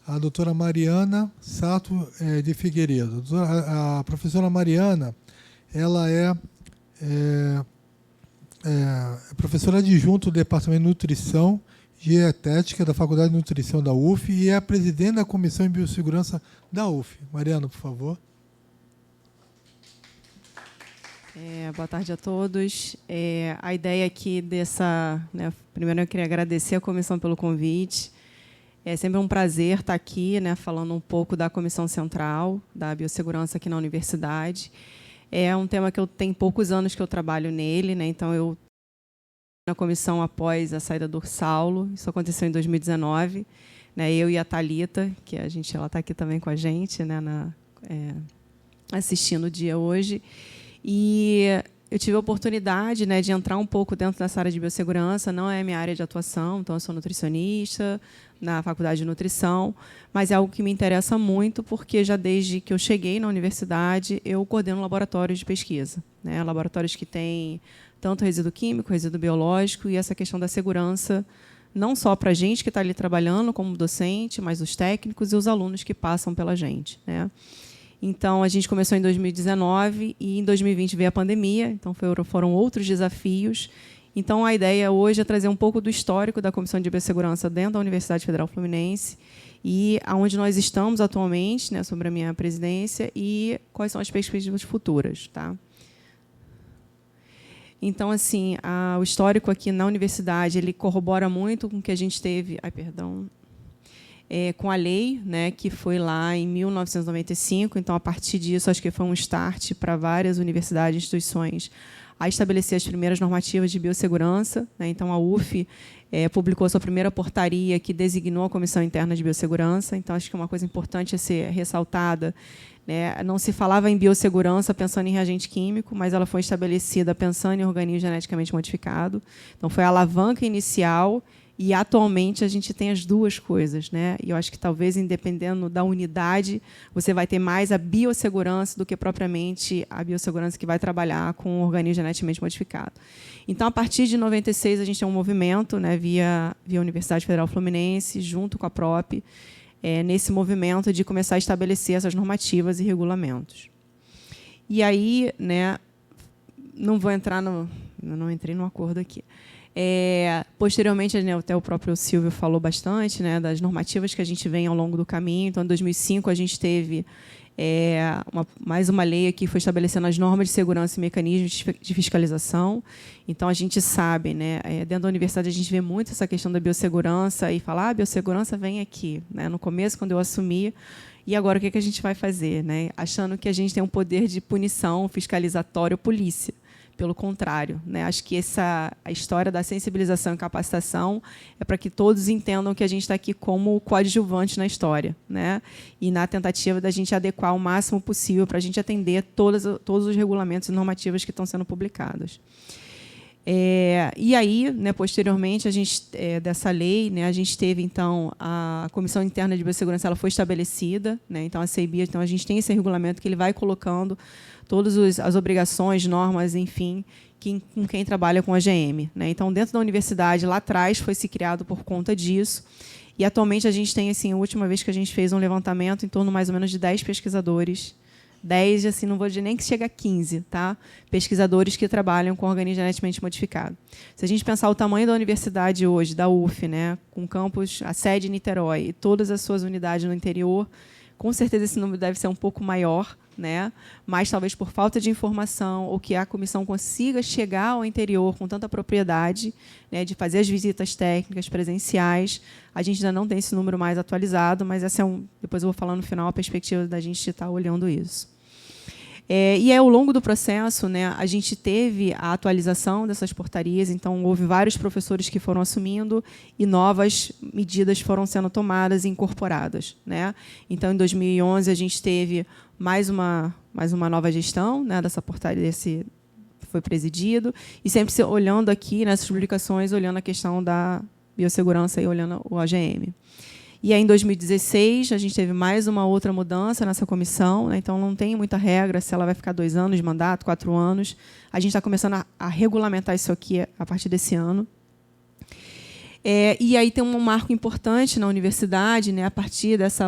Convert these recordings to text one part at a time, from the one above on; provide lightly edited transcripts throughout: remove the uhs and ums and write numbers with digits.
a doutora Mariana Sato de Figueiredo. A professora Mariana, ela é professora adjunta do Departamento de Nutrição e Dietética da Faculdade de Nutrição da UF e é a presidente da Comissão de Biossegurança da UF. Mariana, por favor. Boa tarde a todos. A ideia aqui dessa... primeiro, eu queria agradecer à comissão pelo convite. É sempre um prazer estar aqui, falando um pouco da Comissão Central da Biossegurança aqui na universidade. É um tema que eu tenho poucos anos que eu trabalho nele, então eu na comissão após a saída do Saulo. Isso aconteceu em 2019. Eu e a Thalita, que ela está aqui também com a gente, assistindo o dia hoje. E eu tive a oportunidade de entrar um pouco dentro dessa área de biossegurança. Não é minha área de atuação, então eu sou nutricionista na Faculdade de Nutrição, mas é algo que me interessa muito, porque já desde que eu cheguei na universidade, eu coordeno laboratórios de pesquisa. Laboratórios que têm tanto resíduo químico, resíduo biológico, e essa questão da segurança, não só para a gente que está ali trabalhando como docente, mas os técnicos e os alunos que passam pela gente. Então, a gente começou em 2019 e, em 2020, veio a pandemia, então foram outros desafios. Então, a ideia hoje é trazer um pouco do histórico da Comissão de Biossegurança dentro da Universidade Federal Fluminense e aonde nós estamos atualmente, sobre a minha presidência, e quais são as perspectivas futuras. Então, assim, o histórico aqui na universidade ele corrobora muito com o que a gente teve... com a lei, que foi lá em 1995. Então, a partir disso, acho que foi um start para várias universidades e instituições a estabelecer as primeiras normativas de biossegurança. Então, a UF publicou a sua primeira portaria que designou a Comissão Interna de Biossegurança. Então, acho que uma coisa importante a ser ressaltada, não se falava em biossegurança pensando em reagente químico, mas ela foi estabelecida pensando em organismo geneticamente modificado. Então, foi a alavanca inicial. E, atualmente, a gente tem as duas coisas. E eu acho que, talvez, dependendo da unidade, você vai ter mais a biossegurança do que, propriamente, a biossegurança que vai trabalhar com o organismo geneticamente modificado. Então, a partir de 96, a gente tem um movimento, via Universidade Federal Fluminense, junto com a PROP, nesse movimento de começar a estabelecer essas normativas e regulamentos. E aí, não vou entrar não entrei no acordo aqui. Posteriormente, até o próprio Silvio falou bastante das normativas que a gente vem ao longo do caminho. Então, em 2005, a gente teve mais uma lei que foi estabelecendo as normas de segurança e mecanismos de fiscalização. Então, a gente sabe, dentro da universidade, a gente vê muito essa questão da biossegurança e fala, a biossegurança vem aqui. No começo, quando eu assumi, e agora o que a gente vai fazer? Achando que a gente tem um poder de punição fiscalizatório, polícia. Pelo contrário, acho que a história da sensibilização e capacitação é para que todos entendam que a gente está aqui como coadjuvante na história, e na tentativa da gente adequar o máximo possível para a gente atender todos os regulamentos e normativas que estão sendo publicados. E aí, posteriormente, dessa lei, a gente teve, então, a Comissão Interna de Biossegurança, ela foi estabelecida, então, a CEBIA, então, a gente tem esse regulamento que ele vai colocando todas as obrigações, normas, enfim, com quem trabalha com a AGM. Então, dentro da universidade, lá atrás, foi se criado por conta disso. E, atualmente, a gente tem, assim, a última vez que a gente fez um levantamento, em torno mais ou menos de 10 pesquisadores, 10, assim, não vou dizer nem que chega a 15, pesquisadores que trabalham com organismo geneticamente modificado. Se a gente pensar o tamanho da universidade hoje, da UF, com campus, a sede em Niterói e todas as suas unidades no interior, com certeza esse número deve ser um pouco maior, mas talvez por falta de informação ou que a comissão consiga chegar ao interior com tanta propriedade, de fazer as visitas técnicas presenciais. A gente ainda não tem esse número mais atualizado, mas essa depois eu vou falar no final a perspectiva da gente estar olhando isso. E ao longo do processo, a gente teve a atualização dessas portarias, então houve vários professores que foram assumindo e novas medidas foram sendo tomadas e incorporadas. Então, em 2011, a gente teve mais uma nova gestão dessa portaria, foi presidido, e sempre olhando aqui nessas publicações, olhando a questão da biossegurança e olhando o AGM. E aí, em 2016, a gente teve mais uma outra mudança nessa comissão, então não tem muita regra se ela vai ficar 2 anos de mandato, 4 anos. A gente está começando a regulamentar isso aqui a partir desse ano. E aí tem um marco importante na universidade, né, a partir dessa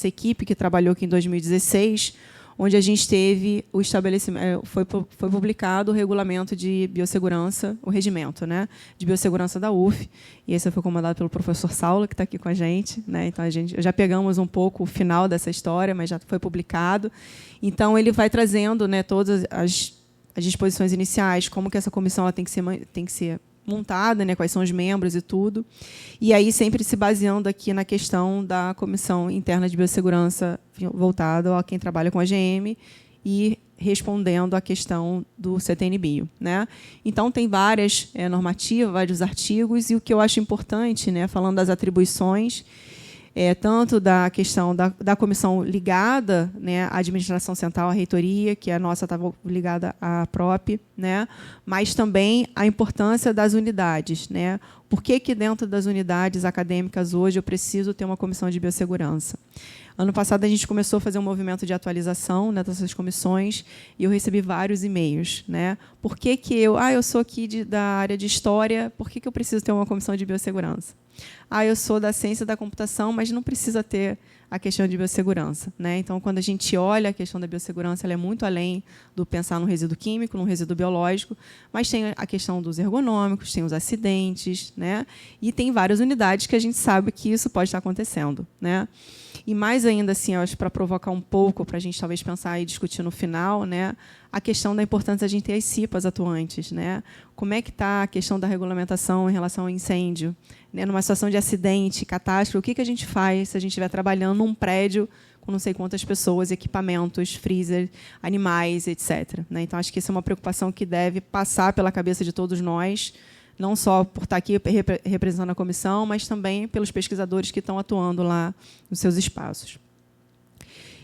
equipe que trabalhou aqui em 2016, onde a gente teve o estabelecimento, foi publicado o regulamento de biossegurança, o regimento, né, de biossegurança da UF, e esse foi comandado pelo professor Saulo, que está aqui com a gente, né, então já pegamos um pouco o final dessa história, mas já foi publicado. Então ele vai trazendo, né, todas as disposições iniciais, como que essa comissão ela tem que ser montada, né, quais são os membros e tudo. E aí sempre se baseando aqui na questão da Comissão Interna de Biossegurança voltada a quem trabalha com a AGM e respondendo à questão do CTN-Bio, né? Então, tem várias normativas, vários artigos, e o que eu acho importante, né, falando das atribuições, tanto da questão da comissão ligada, né, à administração central, à reitoria, que a nossa estava ligada à PROP, né, mas também a importância das unidades, né? Por que dentro das unidades acadêmicas hoje eu preciso ter uma comissão de biossegurança? Ano passado a gente começou a fazer um movimento de atualização, né, dessas comissões, e eu recebi vários e-mails, né? Por que eu sou aqui da área de história, por que eu preciso ter uma comissão de biossegurança? Eu sou da ciência da computação, mas não precisa ter a questão de biossegurança, né? Então, quando a gente olha a questão da biossegurança, ela é muito além do pensar no resíduo químico, no resíduo biológico, mas tem a questão dos ergonômicos, tem os acidentes, né? E tem várias unidades que a gente sabe que isso pode estar acontecendo, né? E mais ainda, assim, acho, para provocar um pouco, para a gente talvez pensar e discutir no final, né, a questão da importância de a gente ter as CIPAs atuantes, né? Como é que está a questão da regulamentação em relação ao incêndio, né? Numa situação de acidente, catástrofe, o que a gente faz se a gente estiver trabalhando num prédio com não sei quantas pessoas, equipamentos, freezer, animais, etc., né? Então, acho que isso é uma preocupação que deve passar pela cabeça de todos nós, não só por estar aqui representando a comissão, mas também pelos pesquisadores que estão atuando lá nos seus espaços.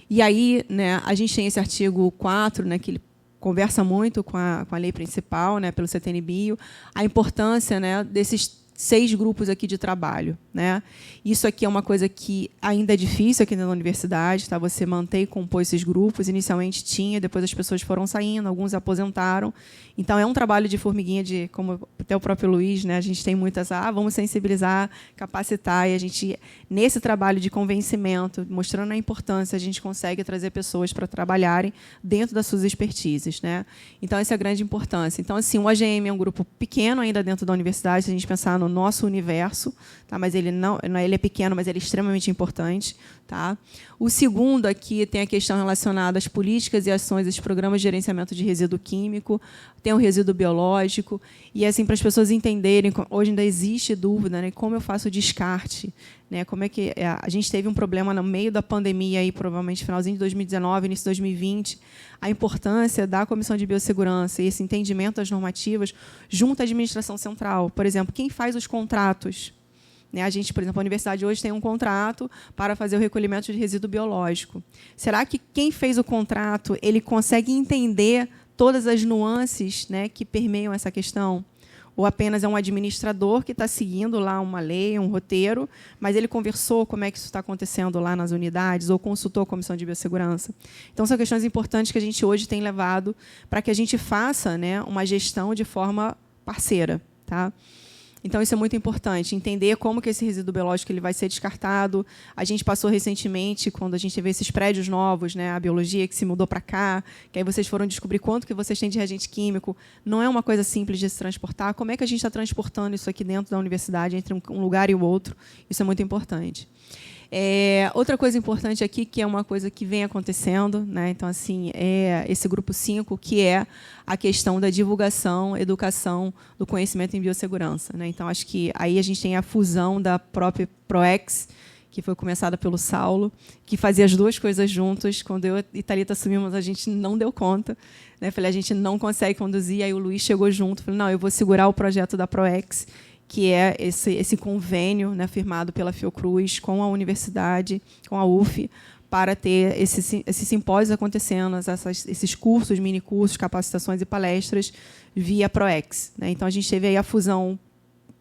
E aí, né, a gente tem esse artigo 4, né, que ele conversa muito com a lei principal, né, pelo CTN-Bio, a importância, né, desses 6 grupos aqui de trabalho, né? Isso aqui é uma coisa que ainda é difícil aqui na universidade, tá? Você manter e compor esses grupos. Inicialmente tinha, depois as pessoas foram saindo, alguns aposentaram. Então, é um trabalho de formiguinha, como até o próprio Luiz, né? A gente tem muitas, vamos sensibilizar, capacitar, e a gente, nesse trabalho de convencimento, mostrando a importância, a gente consegue trazer pessoas para trabalharem dentro das suas expertises, né? Então, essa é a grande importância. Então, assim, o AGM é um grupo pequeno ainda dentro da universidade, se a gente pensar no nosso universo, tá? Mas ele ele é pequeno, mas ele é extremamente importante, tá? O segundo aqui tem a questão relacionada às políticas e ações dos programas de gerenciamento de resíduo químico, tem o resíduo biológico, e assim, para as pessoas entenderem, hoje ainda existe dúvida, né, como eu faço o descarte, né, como é que a gente teve um problema no meio da pandemia, aí, provavelmente finalzinho de 2019, início de 2020, a importância da Comissão de Biossegurança e esse entendimento das normativas junto à administração central. Por exemplo, quem faz os contratos? Né, a gente, por exemplo, a universidade hoje tem um contrato para fazer o recolhimento de resíduo biológico. Será que quem fez o contrato ele consegue entender todas as nuances, né, que permeiam essa questão? Ou apenas é um administrador que está seguindo lá uma lei, um roteiro, mas ele conversou como é que isso está acontecendo lá nas unidades, ou consultou a Comissão de Biossegurança? Então, são questões importantes que a gente hoje tem levado para que a gente faça, né, uma gestão de forma parceira, tá? Então, isso é muito importante, entender como que esse resíduo biológico ele vai ser descartado. A gente passou recentemente, quando a gente teve esses prédios novos, né, a biologia que se mudou para cá, que aí vocês foram descobrir quanto que vocês têm de reagente químico. Não é uma coisa simples de se transportar. Como é que a gente está transportando isso aqui dentro da universidade, entre um lugar e o outro? Isso é muito importante. Outra coisa importante aqui, que é uma coisa que vem acontecendo, né? Então, assim, é esse grupo 5, que é a questão da divulgação, educação do conhecimento em biossegurança, né? Então, acho que aí a gente tem a fusão da própria PROEX, que foi começada pelo Saulo, que fazia as duas coisas juntos. Quando eu e Thalita assumimos, a gente não deu conta, né? Falei, a gente não consegue conduzir. Aí o Luiz chegou junto, falou, não, eu vou segurar o projeto da PROEX, que é esse convênio, né, firmado pela Fiocruz com a universidade, com a UF, para ter esses simpósios acontecendo, esses cursos, mini-cursos, capacitações e palestras via PROEX, né? Então, a gente teve aí a fusão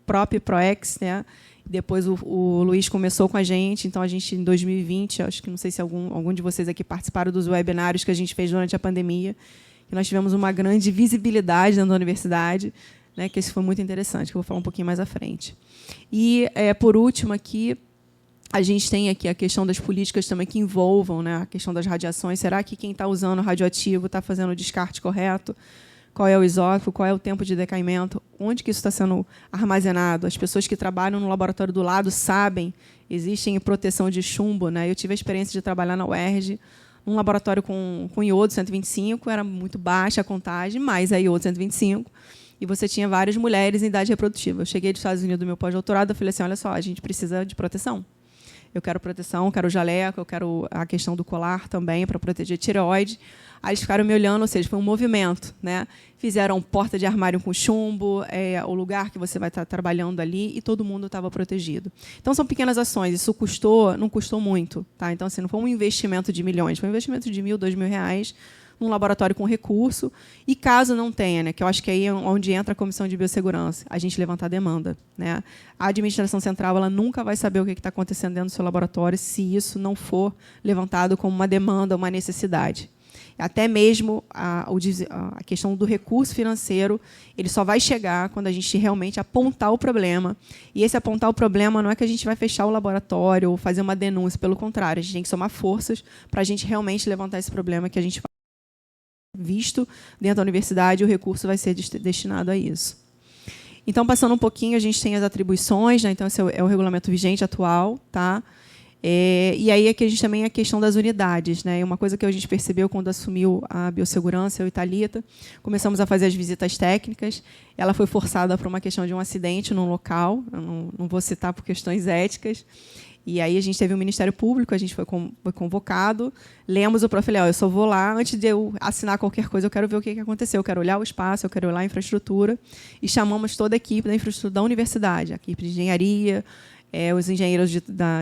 própria PROEX, né? Depois o Luiz começou com a gente, então a gente, em 2020, acho que não sei se algum de vocês aqui participaram dos webinários que a gente fez durante a pandemia, que nós tivemos uma grande visibilidade dentro da universidade, né, que esse foi muito interessante, que eu vou falar um pouquinho mais à frente. E, por último, aqui, a gente tem aqui a questão das políticas também que envolvam, né, a questão das radiações. Será que quem está usando radioativo está fazendo o descarte correto? Qual é o isótopo? Qual é o tempo de decaimento? Onde que isso está sendo armazenado? As pessoas que trabalham no laboratório do lado sabem, existem proteção de chumbo, né? Eu tive a experiência de trabalhar na UERJ, num laboratório com iodo 125, era muito baixa a contagem, mas é iodo 125, e você tinha várias mulheres em idade reprodutiva. Eu cheguei dos Estados Unidos do meu pós-doutorado, eu falei assim, olha só, a gente precisa de proteção. Eu quero proteção, eu quero jaleco, eu quero a questão do colar também, para proteger a tireoide. Aí eles ficaram me olhando, ou seja, foi um movimento, né? Fizeram porta de armário com chumbo, o lugar que você vai estar trabalhando ali, e todo mundo estava protegido. Então, são pequenas ações. Isso custou, não custou muito. Tá? Então, assim, não foi um investimento de milhões, foi um investimento de R$1.000, R$2.000, num laboratório com recurso. E caso não tenha, né, que eu acho que aí é onde entra a Comissão de Biossegurança, a gente levantar a demanda. Né? A administração central ela nunca vai saber o que está acontecendo dentro do seu laboratório se isso não for levantado como uma demanda, uma necessidade. Até mesmo a questão do recurso financeiro, ele só vai chegar quando a gente realmente apontar o problema. E esse apontar o problema não é que a gente vai fechar o laboratório ou fazer uma denúncia, pelo contrário, a gente tem que somar forças para a gente realmente levantar esse problema que a gente visto dentro da universidade, o recurso vai ser destinado a isso. Então, passando um pouquinho, a gente tem as atribuições, né? Então, esse é o regulamento vigente atual, tá? E aí aqui a gente também a questão das unidades, né? Uma coisa que a gente percebeu quando assumiu a biossegurança, eu e Thalita, começamos a fazer as visitas técnicas. Ela foi forçada por uma questão de um acidente num local, eu não vou citar por questões éticas. E aí a gente teve o Ministério Público, a gente foi convocado, lemos o falei, eu só vou lá, antes de eu assinar qualquer coisa, eu quero ver o que aconteceu, eu quero olhar o espaço, eu quero olhar a infraestrutura. E chamamos toda a equipe da infraestrutura da universidade, a equipe de engenharia, os engenheiros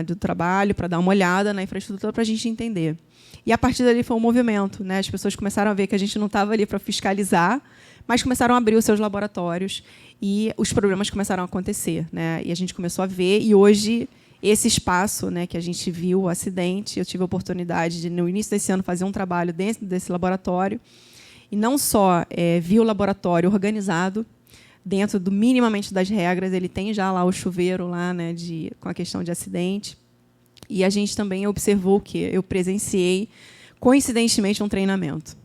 do trabalho, para dar uma olhada na infraestrutura para a gente entender. E, a partir dali, foi um movimento. Né? As pessoas começaram a ver que a gente não estava ali para fiscalizar, mas começaram a abrir os seus laboratórios e os problemas começaram a acontecer. Né? E a gente começou a ver, e hoje, esse espaço, né, que a gente viu, o acidente, eu tive a oportunidade de, no início desse ano, fazer um trabalho dentro desse laboratório, e não só vi o laboratório organizado, dentro do minimamente das regras, ele tem já lá o chuveiro lá, né, com a questão de acidente. E a gente também observou que eu presenciei, coincidentemente, um treinamento.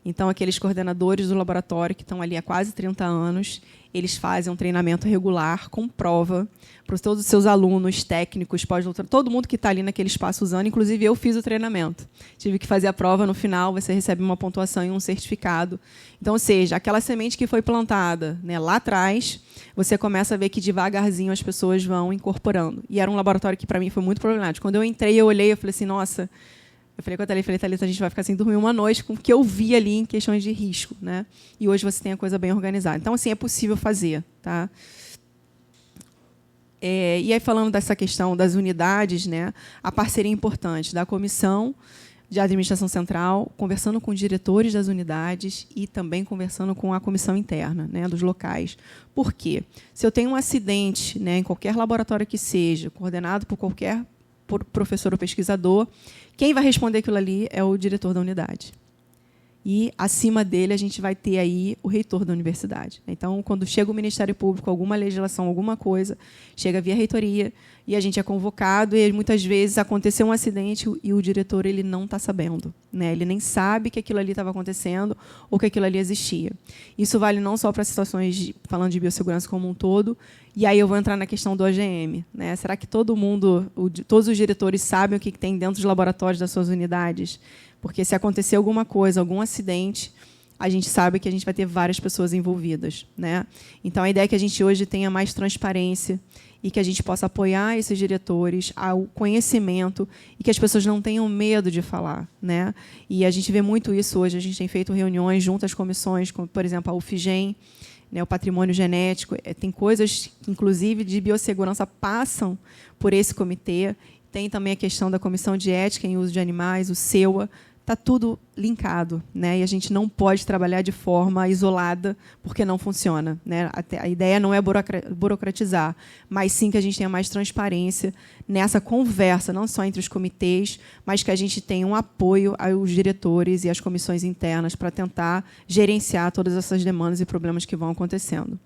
Então, aqueles coordenadores do laboratório, que estão ali há quase 30 anos, eles fazem um treinamento regular, com prova, para todos os seus alunos, técnicos, pós-doutorado, todo mundo que está ali naquele espaço usando, inclusive eu fiz o treinamento. Tive que fazer a prova, no final você recebe uma pontuação e um certificado. Então, ou seja, aquela semente que foi plantada, né, lá atrás, você começa a ver que devagarzinho as pessoas vão incorporando. E era um laboratório que, para mim, foi muito problemático. Quando eu entrei, eu olhei e falei assim, nossa... Eu falei com a Thalita, a gente vai ficar sem dormir uma noite com o que eu vi ali em questões de risco. Né? E hoje você tem a coisa bem organizada. Então, assim, é possível fazer. Tá? E aí, falando dessa questão das unidades, né, a parceria importante da Comissão de Administração Central, conversando com diretores das unidades e também conversando com a comissão interna, né, dos locais. Por quê? Se eu tenho um acidente, né, em qualquer laboratório que seja, coordenado por qualquer professor ou pesquisador, quem vai responder aquilo ali é o diretor da unidade. E, acima dele, a gente vai ter aí o reitor da universidade. Então, quando chega o Ministério Público, alguma legislação, alguma coisa, chega via reitoria, e a gente é convocado, e muitas vezes aconteceu um acidente e o diretor ele não está sabendo. Né? Ele nem sabe que aquilo ali estava acontecendo ou que aquilo ali existia. Isso vale não só para situações, falando de biossegurança como um todo, e aí eu vou entrar na questão do OGM. Né? Será que todo mundo, todos os diretores sabem o que tem dentro dos laboratórios das suas unidades? Porque, se acontecer alguma coisa, algum acidente, a gente sabe que a gente vai ter várias pessoas envolvidas. Né? Então, a ideia é que a gente hoje tenha mais transparência e que a gente possa apoiar esses diretores ao conhecimento e que as pessoas não tenham medo de falar. Né? E a gente vê muito isso hoje. A gente tem feito reuniões junto às comissões, como, por exemplo, a UFGEM, né, o patrimônio genético. Tem coisas, inclusive, de biossegurança passam por esse comitê. Tem também a questão da Comissão de Ética em Uso de Animais, o SEUA. Está tudo linkado, né? E a gente não pode trabalhar de forma isolada porque não funciona. Né? A ideia não é burocratizar, mas sim que a gente tenha mais transparência nessa conversa, não só entre os comitês, mas que a gente tenha um apoio aos diretores e às comissões internas para tentar gerenciar todas essas demandas e problemas que vão acontecendo.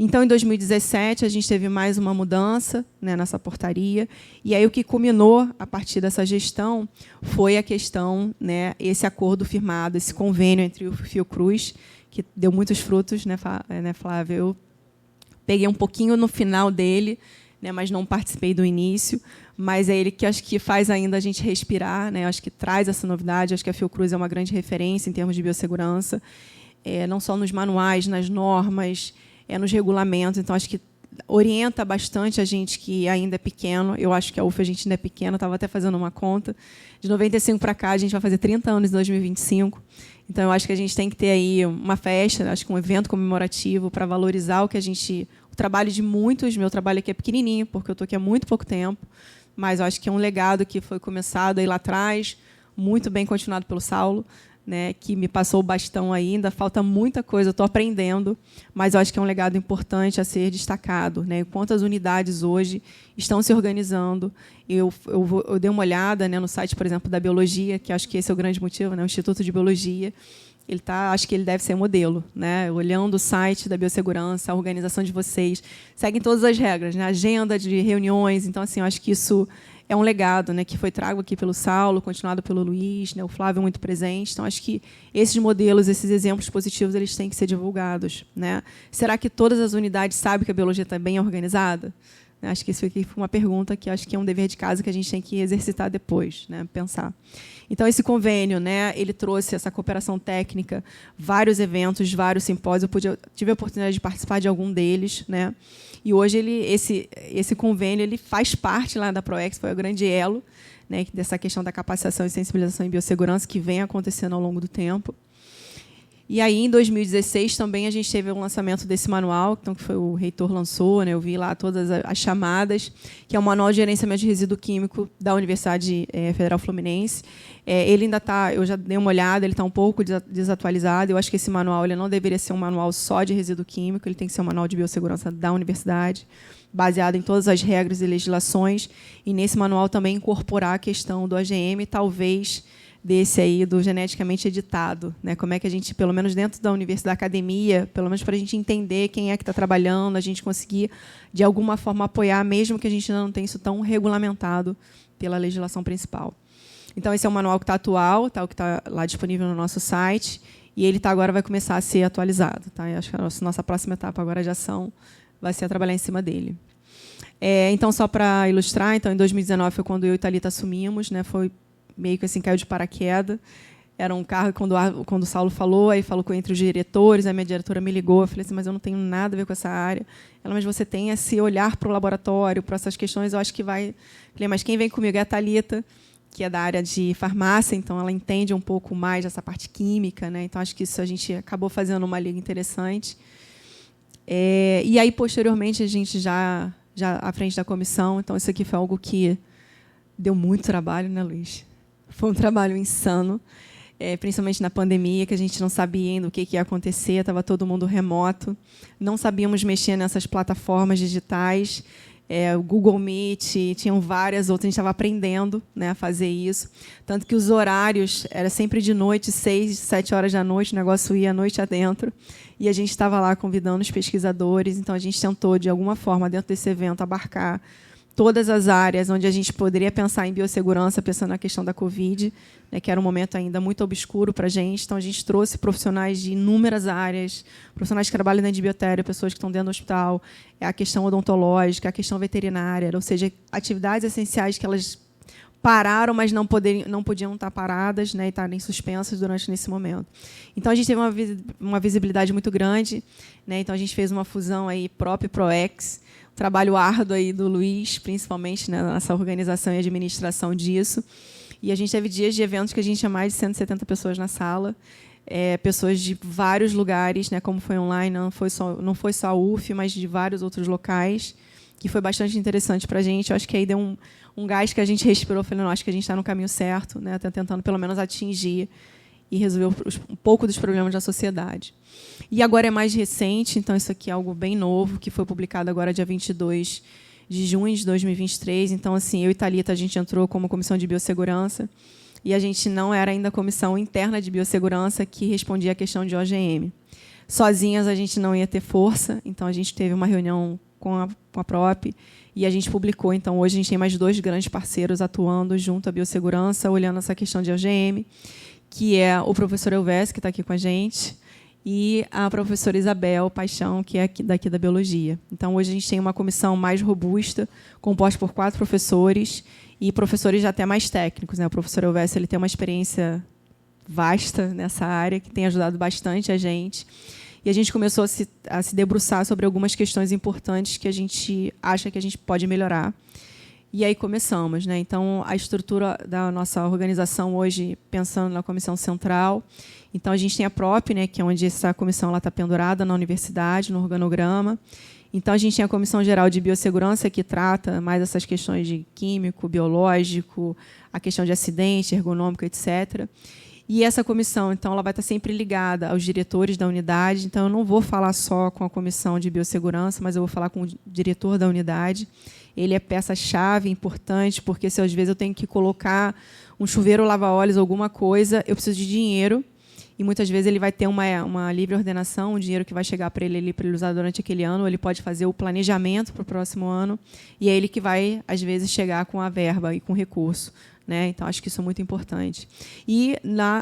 Então, em 2017, a gente teve mais uma mudança, né, nessa portaria. E aí o que culminou, a partir dessa gestão, foi a questão, né, esse acordo firmado, esse convênio entre o Fiocruz, que deu muitos frutos, né, Flávio? Eu peguei um pouquinho no final dele, né, mas não participei do início. Mas é ele que acho que faz ainda a gente respirar, né? Acho que traz essa novidade. Acho que a Fiocruz é uma grande referência em termos de biossegurança, não só nos manuais, nas normas, nos regulamentos. Então, acho que orienta bastante a gente que ainda é pequeno. Eu acho que a UF a gente ainda é pequeno. Estava até fazendo uma conta. De 95 para cá, a gente vai fazer 30 anos em 2025. Então, eu acho que a gente tem que ter aí uma festa, acho que um evento comemorativo para valorizar o trabalho de muitos. Meu trabalho aqui é pequenininho, porque eu estou aqui há muito pouco tempo. Mas eu acho que é um legado que foi começado aí lá atrás, muito bem continuado pelo Saulo, né, que me passou o bastão ainda. Falta muita coisa, eu estou aprendendo, mas eu acho que é um legado importante a ser destacado, né? Quantas unidades hoje estão se organizando. Eu dei uma olhada, né, no site, por exemplo, da Biologia, que acho que esse é o grande motivo, né, o Instituto de Biologia. Acho que ele deve ser modelo, né? Olhando o site da biossegurança, a organização de vocês, seguem todas as regras, né? Agenda de reuniões. Então, assim, eu acho que isso é um legado, né, que foi trago aqui pelo Saulo, continuado pelo Luiz, né, o Flávio muito presente. Então, acho que esses modelos, esses exemplos positivos, eles têm que ser divulgados, né? Será que todas as unidades sabem que a biologia está bem organizada? Acho que isso aqui foi uma pergunta que acho que é um dever de casa que a gente tem que exercitar depois, né, pensar. Então, esse convênio, né, ele trouxe essa cooperação técnica, vários eventos, vários simpósios. Eu tive a oportunidade de participar de algum deles, né? E hoje esse convênio ele faz parte lá da ProEx, foi o grande elo, né, dessa questão da capacitação e sensibilização em biossegurança que vem acontecendo ao longo do tempo. E aí, em 2016, também a gente teve o lançamento desse manual, então, que foi o reitor lançou, né, eu vi lá todas as chamadas, que é o Manual de Gerenciamento de Resíduo Químico da Universidade Federal Fluminense. Ele ainda está, eu já dei uma olhada, ele está um pouco desatualizado. Eu acho que esse manual ele não deveria ser um manual só de resíduo químico, ele tem que ser um manual de biossegurança da universidade, baseado em todas as regras e legislações. E, nesse manual, também incorporar a questão do AGM, talvez desse aí do geneticamente editado, né? Como é que a gente, pelo menos dentro da universidade, da academia, pelo menos para a gente entender quem é que está trabalhando, a gente conseguir de alguma forma apoiar, mesmo que a gente ainda não tenha isso tão regulamentado pela legislação principal. Então, esse é um manual que está atual, tá, o que está lá disponível no nosso site, e ele agora vai começar a ser atualizado, tá? Eu acho que a nossa próxima etapa agora de ação vai ser a trabalhar em cima dele. Então, só para ilustrar, então, em 2019 foi quando eu e Thalita assumimos, né? Foi meio que assim, caiu de paraquedas. Era um cargo, quando o Saulo falou, aí falou entre os diretores, a minha diretora me ligou, eu falei assim, mas eu não tenho nada a ver com essa área. Ela, mas você tem esse olhar para o laboratório, para essas questões, eu acho que vai... Eu falei, mas quem vem comigo é a Thalita, que é da área de farmácia, então ela entende um pouco mais dessa parte química, né? Então, acho que isso a gente acabou fazendo uma liga interessante. E aí, posteriormente, a gente já à frente da comissão, então isso aqui foi algo que deu muito trabalho, né, Luiz? Foi um trabalho insano, principalmente na pandemia, que a gente não sabia ainda o que ia acontecer, estava todo mundo remoto, não sabíamos mexer nessas plataformas digitais, o Google Meet, tinham várias outras, a gente estava aprendendo, né, a fazer isso. Tanto que os horários era sempre de noite, 6, 7 horas da noite, o negócio ia à noite adentro, e a gente estava lá convidando os pesquisadores, então a gente tentou, de alguma forma, dentro desse evento, abarcar todas as áreas onde a gente poderia pensar em biossegurança, pensando na questão da Covid, né, que era um momento ainda muito obscuro para a gente. Então, a gente trouxe profissionais de inúmeras áreas, profissionais que trabalham na biotéria, pessoas que estão dentro do hospital, a questão odontológica, a questão veterinária, ou seja, atividades essenciais que elas pararam, mas não podiam estar paradas, né, e estarem suspensas durante nesse momento. Então, a gente teve uma visibilidade muito grande, né, então a gente fez uma fusão aí própria ProEx, trabalho árduo aí do Luiz, principalmente, né, nessa organização e administração disso. E a gente teve dias de eventos que a gente tinha mais de 170 pessoas na sala, pessoas de vários lugares, né, como foi online, não foi só a UF, mas de vários outros locais, que foi bastante interessante para a gente. Eu acho que aí deu um gás que a gente respirou, falando, acho que a gente está no caminho certo, né, tá tentando pelo menos atingir e resolver um pouco dos problemas da sociedade. E agora é mais recente, então isso aqui é algo bem novo, que foi publicado agora dia 22 de junho de 2023. Então, assim, eu e Thalita, a gente entrou como comissão de biossegurança e a gente não era ainda a comissão interna de biossegurança que respondia à questão de OGM. sozinhas a gente não ia ter força, então a gente teve uma reunião com a PROP e a gente publicou. Então, hoje a gente tem mais 2 grandes parceiros atuando junto à biossegurança, olhando essa questão de OGM, que é o professor Elvésio, que está aqui com a gente, e a professora Isabel Paixão, que é daqui da Biologia. Então, hoje a gente tem uma comissão mais robusta, composta por 4 professores e professores até mais técnicos, né? O professor Elvésio, ele tem uma experiência vasta nessa área, que tem ajudado bastante a gente. E a gente começou a se debruçar sobre algumas questões importantes que a gente acha que a gente pode melhorar. E aí começamos, né? Então, a estrutura da nossa organização hoje, pensando na comissão central. Então, a gente tem a PROP, né, que é onde essa comissão está pendurada na universidade, no organograma. Então, a gente tem a Comissão Geral de Biossegurança, que trata mais essas questões de químico, biológico, a questão de acidente, ergonômico, etc. E essa comissão, então, ela vai estar sempre ligada aos diretores da unidade. Então, eu não vou falar só com a comissão de biossegurança, mas eu vou falar com o diretor da unidade. Ele é peça-chave, importante, porque se às vezes eu tenho que colocar um chuveiro lava-óleos, alguma coisa, eu preciso de dinheiro. E muitas vezes ele vai ter uma livre ordenação, um dinheiro que vai chegar para ele usar durante aquele ano, ou ele pode fazer o planejamento para o próximo ano, e é ele que vai, às vezes, chegar com a verba e com recurso. Né? Então, acho que isso é muito importante. E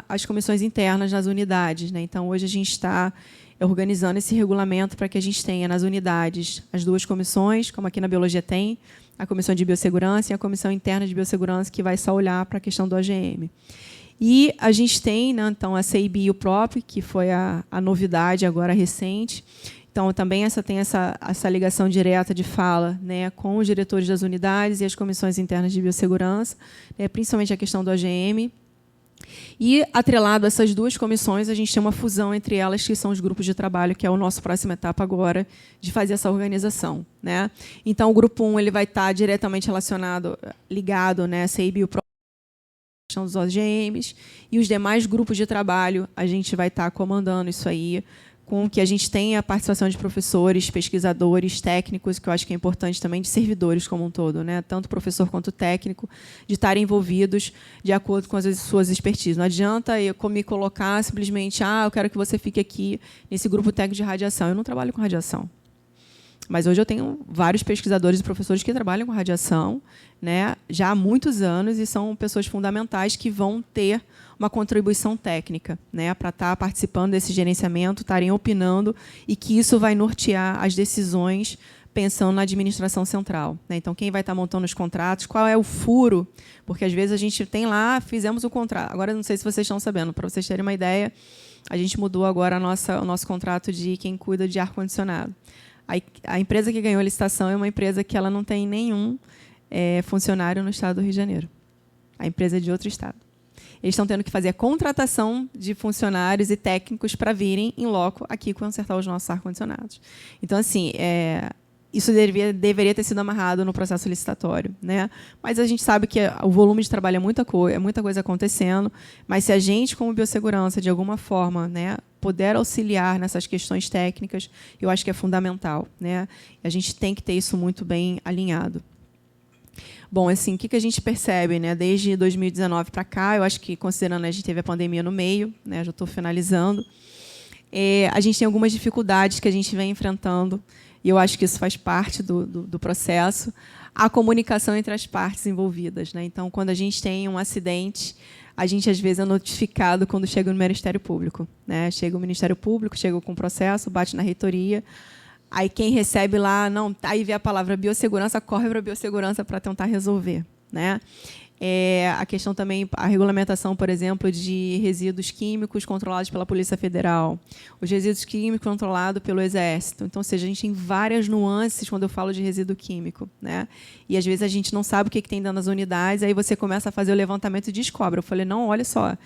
as comissões internas nas unidades. Né? Então, hoje a gente está organizando esse regulamento para que a gente tenha nas unidades as 2 comissões, como aqui na Biologia tem, a Comissão de Biossegurança e a Comissão Interna de Biossegurança, que vai só olhar para a questão do OGM. E a gente tem, né, então, a CIB e o PROP, que foi a novidade agora recente. Então, também tem essa ligação direta de fala, né, com os diretores das unidades e as comissões internas de biossegurança, né, principalmente a questão do OGM. E, atrelado a essas 2 comissões, a gente tem uma fusão entre elas, que são os grupos de trabalho, que é a nossa próxima etapa agora, de fazer essa organização. Né? Então, o grupo 1 ele vai estar diretamente ligado, né, a CIB e o PROP, questão dos OGMs, e os demais grupos de trabalho, a gente vai estar comandando isso aí, com que a gente tenha a participação de professores, pesquisadores, técnicos, que eu acho que é importante também, de servidores como um todo, né? Tanto professor quanto técnico, de estarem envolvidos de acordo com as suas expertises. Não adianta eu me colocar simplesmente, eu quero que você fique aqui nesse grupo técnico de radiação. Eu não trabalho com radiação. Mas hoje eu tenho vários pesquisadores e professores que trabalham com radiação, né, já há muitos anos, e são pessoas fundamentais que vão ter uma contribuição técnica, né, para estar participando desse gerenciamento, estarem opinando, e que isso vai nortear as decisões pensando na administração central. Né? Então, quem vai estar montando os contratos, qual é o furo, porque às vezes a gente tem lá, fizemos o contrato. Agora, não sei se vocês estão sabendo, para vocês terem uma ideia, a gente mudou agora o nosso contrato de quem cuida de ar-condicionado. A empresa que ganhou a licitação é uma empresa que ela não tem nenhum funcionário no estado do Rio de Janeiro. A empresa é de outro estado. Eles estão tendo que fazer a contratação de funcionários e técnicos para virem em loco aqui consertar os nossos ar-condicionados. Então, assim, isso deveria ter sido amarrado no processo licitatório. Né? Mas a gente sabe que o volume de trabalho é muita coisa acontecendo, mas se a gente, como biossegurança, de alguma forma, né, puder auxiliar nessas questões técnicas, eu acho que é fundamental. Né? A gente tem que ter isso muito bem alinhado. Bom, assim, o que a gente percebe, né, desde 2019 para cá, eu acho que, considerando a gente teve a pandemia no meio, né, já estou finalizando, a gente tem algumas dificuldades que a gente vem enfrentando, e eu acho que isso faz parte do processo, a comunicação entre as partes envolvidas. Né? Então, quando a gente tem um acidente, a gente, às vezes, é notificado quando chega no Ministério Público. Né? Chega o Ministério Público, chega com o processo, bate na reitoria, aí quem recebe lá, aí vê a palavra biossegurança, corre para a biossegurança para tentar resolver. Né? A questão também, a regulamentação, por exemplo, de resíduos químicos controlados pela Polícia Federal, os resíduos químicos controlados pelo Exército. Então, ou seja, a gente tem várias nuances quando eu falo de resíduo químico. Né? E, às vezes, a gente não sabe o que tem dentro das unidades, aí você começa a fazer o levantamento e descobre. Eu falei, não, olha só,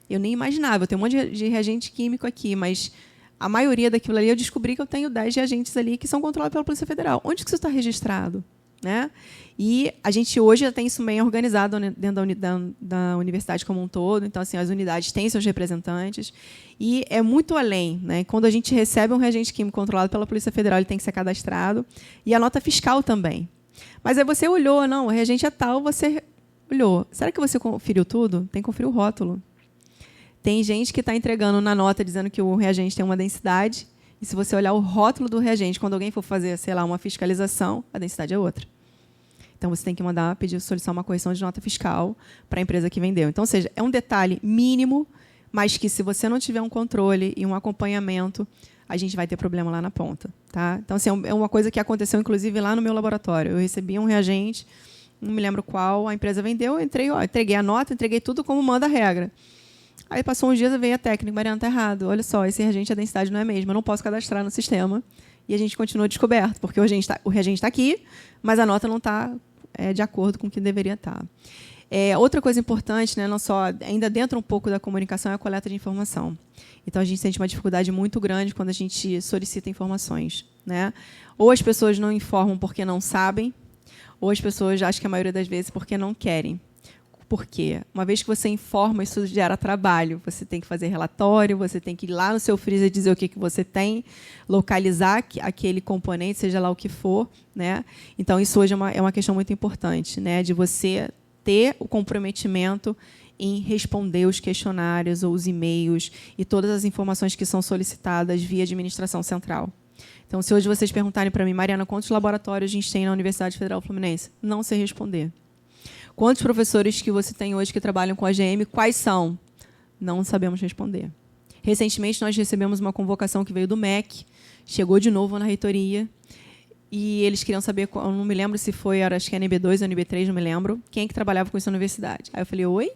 eu nem imaginava, eu tenho um monte de reagente químico aqui, mas a maioria daquilo ali eu descobri que eu tenho 10 reagentes ali que são controlados pela Polícia Federal. Onde que isso está registrado? Né? E a gente hoje já tem isso bem organizado dentro da universidade como um todo. Então, assim, as unidades têm seus representantes. E é muito além. Né? Quando a gente recebe um reagente químico controlado pela Polícia Federal, ele tem que ser cadastrado. E a nota fiscal também. Mas aí você olhou, não, o reagente é tal, você olhou. Será que você conferiu tudo? Tem que conferir o rótulo. Tem gente que está entregando na nota dizendo que o reagente tem uma densidade E se você olhar o rótulo do reagente, quando alguém for fazer, sei lá, uma fiscalização, a densidade é outra. Então, você tem que pedir solicitar uma correção de nota fiscal para a empresa que vendeu. Então, ou seja, é um detalhe mínimo, mas que, se você não tiver um controle e um acompanhamento, a gente vai ter problema lá na ponta. Tá? Então, assim, é uma coisa que aconteceu, inclusive, lá no meu laboratório. Eu recebi um reagente, não me lembro qual, a empresa vendeu, eu entreguei a nota, entreguei tudo como manda a regra. Aí, passou uns dias, veio a técnica, Mariana, está errado. Olha só, esse reagente, a densidade não é a mesma, eu não posso cadastrar no sistema. E a gente continua descoberto, porque o reagente está aqui, mas a nota não está de acordo com o que deveria estar. Outra coisa importante, né, não só, ainda dentro um pouco da comunicação, é a coleta de informação. Então, a gente sente uma dificuldade muito grande quando a gente solicita informações. Né? Ou as pessoas não informam porque não sabem, ou as pessoas, acho que a maioria das vezes, porque não querem. Por quê? Uma vez que você informa, isso gera trabalho. Você tem que fazer relatório, você tem que ir lá no seu freezer dizer o que você tem, localizar aquele componente, seja lá o que for. Né? Então, isso hoje é uma questão muito importante, né? De você ter o comprometimento em responder os questionários ou os e-mails e todas as informações que são solicitadas via administração central. Então, se hoje vocês perguntarem para mim, Mariana, quantos laboratórios a gente tem na Universidade Federal Fluminense? Não sei responder. Quantos professores que você tem hoje que trabalham com a AGM? Quais são? Não sabemos responder. Recentemente, nós recebemos uma convocação que veio do MEC, chegou de novo na reitoria, e eles queriam saber, eu não me lembro se foi, acho que NB2 ou NB3, não me lembro, quem é que trabalhava com isso na universidade. Aí eu falei, oi?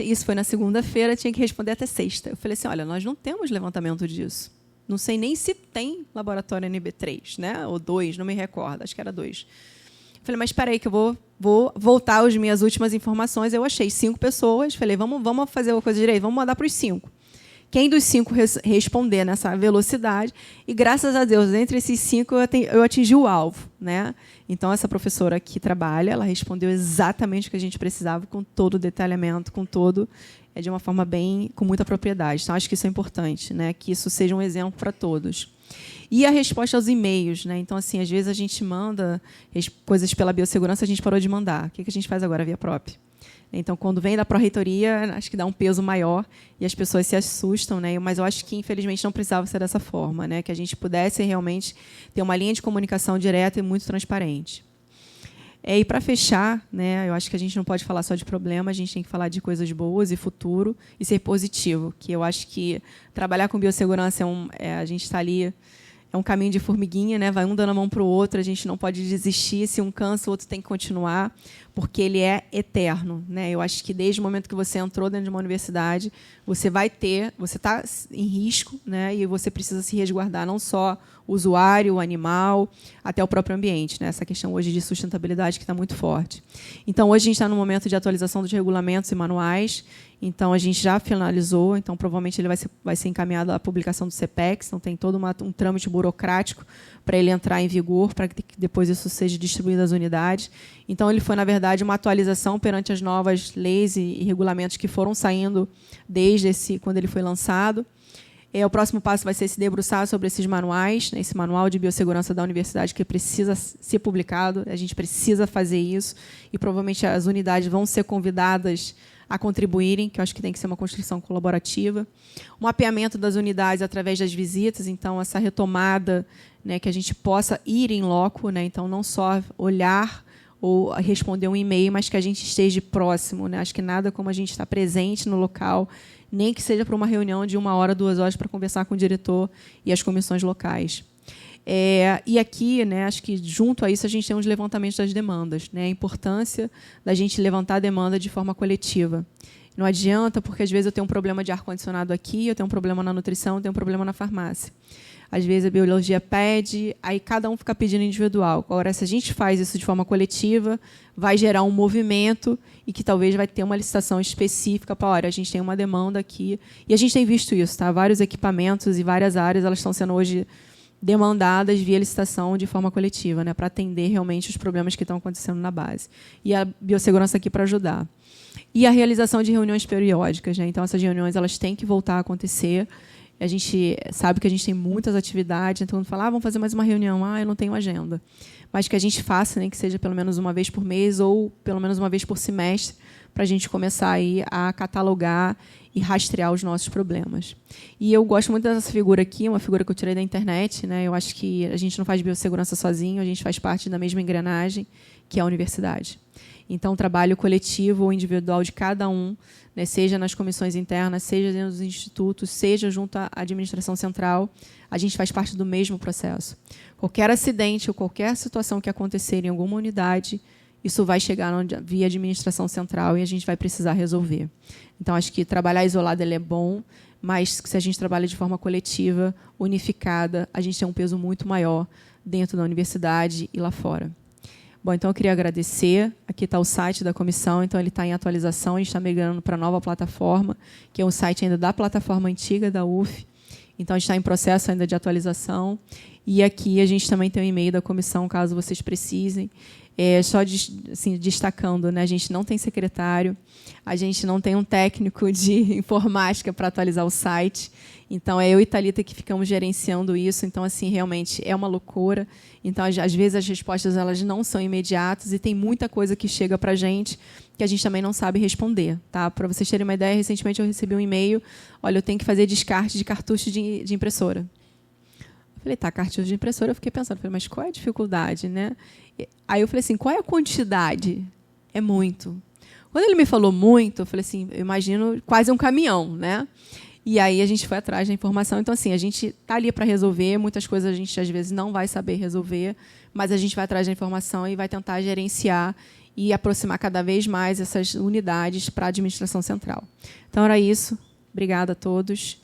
Isso foi na segunda-feira, tinha que responder até sexta. Eu falei assim, olha, nós não temos levantamento disso. Não sei nem se tem laboratório NB3, né? Ou 2, não me recordo, acho que era 2. Falei, mas espera aí que eu vou voltar às minhas últimas informações. Eu achei 5 pessoas. Falei, vamos fazer uma coisa direito, vamos mandar para os 5. Quem dos 5 responder nessa velocidade? E, graças a Deus, entre esses 5, eu atingi o alvo. Né? Então, essa professora que trabalha, ela respondeu exatamente o que a gente precisava, com todo o detalhamento, de uma forma com muita propriedade. Então, acho que isso é importante, né? Que isso seja um exemplo para todos. E a resposta aos e-mails, né? Então, assim, às vezes a gente manda coisas pela biossegurança, a gente parou de mandar. O que a gente faz agora via PROP? Então, quando vem da pró-reitoria, acho que dá um peso maior e as pessoas se assustam, né? Mas eu acho que, infelizmente, não precisava ser dessa forma, né? Que a gente pudesse realmente ter uma linha de comunicação direta e muito transparente. E, para fechar, né, eu acho que a gente não pode falar só de problema, a gente tem que falar de coisas boas e futuro e ser positivo, que eu acho que trabalhar com biossegurança a gente está ali, é um caminho de formiguinha, né? Vai um dando a mão para o outro, a gente não pode desistir, se um cansa, o outro tem que continuar, porque ele é eterno. Né? Eu acho que desde o momento que você entrou dentro de uma universidade, você está em risco, né? E você precisa se resguardar, não só o usuário, o animal, até o próprio ambiente. Né? Essa questão hoje de sustentabilidade que está muito forte. Então, hoje a gente está no momento de atualização dos regulamentos e manuais. Então, a gente já finalizou. Então, provavelmente, ele vai ser encaminhado à publicação do CPEX. Então, tem todo um trâmite burocrático para ele entrar em vigor, para que depois isso seja distribuído às unidades. Então, ele foi, na verdade, uma atualização perante as novas leis e regulamentos que foram saindo desde quando ele foi lançado. O próximo passo vai ser se debruçar sobre esses manuais, né, esse manual de biossegurança da universidade que precisa ser publicado, a gente precisa fazer isso, e provavelmente as unidades vão ser convidadas a contribuírem, que eu acho que tem que ser uma construção colaborativa. O mapeamento das unidades através das visitas, então, essa retomada, né, que a gente possa ir em loco, né, então, não só olhar ou responder um e-mail, mas que a gente esteja próximo. Né? Acho que nada como a gente estar presente no local, nem que seja para uma reunião de 1 hora, 2 horas, para conversar com o diretor e as comissões locais. E aqui, né, acho que, junto a isso, a gente tem uns levantamentos das demandas. Né? A importância da gente levantar a demanda de forma coletiva. Não adianta, porque, às vezes, eu tenho um problema de ar-condicionado aqui, eu tenho um problema na nutrição, eu tenho um problema na farmácia. Às vezes, a biologia pede, aí cada um fica pedindo individual. Agora, se a gente faz isso de forma coletiva, vai gerar um movimento e que talvez vai ter uma licitação específica para, olha, a gente tem uma demanda aqui. E a gente tem visto isso, tá? Vários equipamentos e várias áreas elas estão sendo hoje demandadas via licitação de forma coletiva, né? Para atender realmente os problemas que estão acontecendo na base. E a biossegurança aqui para ajudar. E a realização de reuniões periódicas. Né? Então, essas reuniões elas têm que voltar a acontecer. A gente sabe que a gente tem muitas atividades, então fala, vamos fazer mais uma reunião, eu não tenho agenda. Mas que a gente faça, né, que seja pelo menos uma vez por mês ou pelo menos uma vez por semestre, para a gente começar aí a catalogar e rastrear os nossos problemas. E eu gosto muito dessa figura aqui, uma figura que eu tirei da internet, né? Eu acho que a gente não faz biossegurança sozinho, a gente faz parte da mesma engrenagem, que é a universidade. Então, o trabalho coletivo ou individual de cada um, né, seja nas comissões internas, seja dentro dos institutos, seja junto à administração central, a gente faz parte do mesmo processo. Qualquer acidente ou qualquer situação que acontecer em alguma unidade, isso vai chegar via administração central e a gente vai precisar resolver. Então, acho que trabalhar isolado ele é bom, mas se a gente trabalha de forma coletiva, unificada, a gente tem um peso muito maior dentro da universidade e lá fora. Bom, então eu queria agradecer. Aqui está o site da comissão, então ele está em atualização, a gente está migrando para a nova plataforma, que é um site ainda da plataforma antiga da UF. Então, a gente está em processo ainda de atualização. E aqui a gente também tem um e-mail da comissão, caso vocês precisem. Só assim, destacando, né, a gente não tem secretário, a gente não tem um técnico de informática para atualizar o site. Então, é eu e Thalita que ficamos gerenciando isso. Então, assim, realmente é uma loucura. Então, às vezes, as respostas elas não são imediatas e tem muita coisa que chega para a gente que a gente também não sabe responder. Tá? Para vocês terem uma ideia, recentemente eu recebi um e-mail, olha, eu tenho que fazer descarte de cartucho de impressora. Eu falei, tá, cartucho de impressora. Eu fiquei pensando, mas qual é a dificuldade, né? Aí eu falei assim, qual é a quantidade? É muito. Quando ele me falou muito, eu falei assim, eu imagino quase um caminhão, né? E aí a gente foi atrás da informação. Então, assim, a gente está ali para resolver. Muitas coisas a gente, às vezes, não vai saber resolver, mas a gente vai atrás da informação e vai tentar gerenciar e aproximar cada vez mais essas unidades para a administração central. Então, era isso. Obrigada a todos.